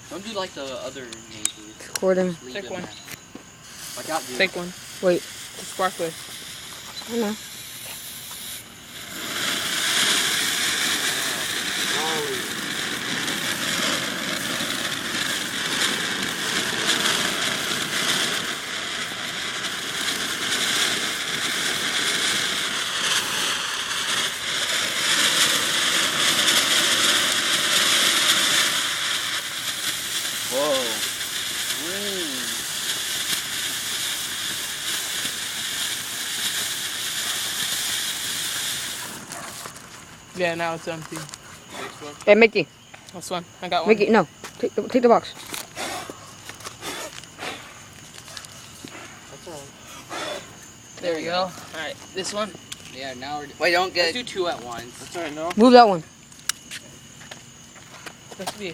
Don't do like the other neighbors. Recording. Take one. Watch out, dude. Take one. Wait. The sparkler. I know. Whoa. Yeah, now it's empty. Hey, Mickey. This one. I got one. Mickey, no. Take the box. There we go. Alright, this one. Yeah, now we're... Wait, don't get... Let's do two at once. That's alright, no. Move that one. Let's be.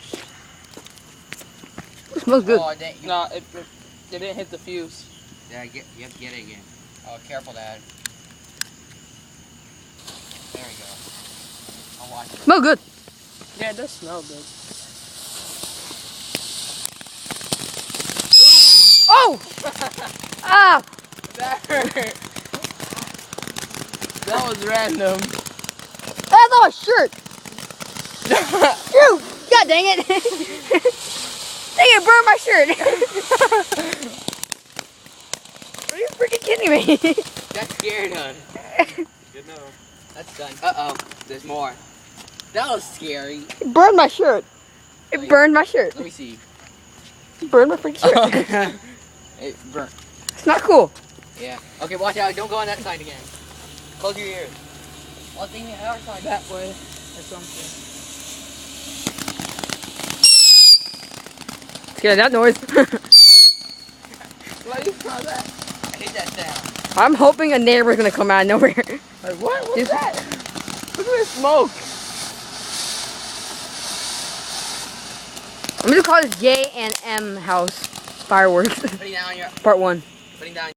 It smells good. Oh, No, it didn't hit the fuse. Yeah, you have to get it again. Oh, careful, Dad. There we go. I'll watch it. Smell good. Yeah, it does smell good. Oh! Ah! That hurt. That was random. That's on my shirt. Dude, God dang it. Dang it, burned my shirt. Are you freaking kidding me? That scared us. Good enough. That's done. Uh-oh. There's more. That was scary. It burned my shirt. It burned my shirt. Let me see. It burned my freaking shirt. It burnt. It's not cool. Yeah. Okay, watch out. Don't go on that side again. Close your ears. Well, think the other side. That way. Or something. Let's get that noise. Why you saw that? I hate that sound. I'm hoping a neighbor's gonna come out of nowhere. Like, what? What's that? Look at this smoke. I'm gonna call this J and M house fireworks. Putting down your... Part 1. Putting down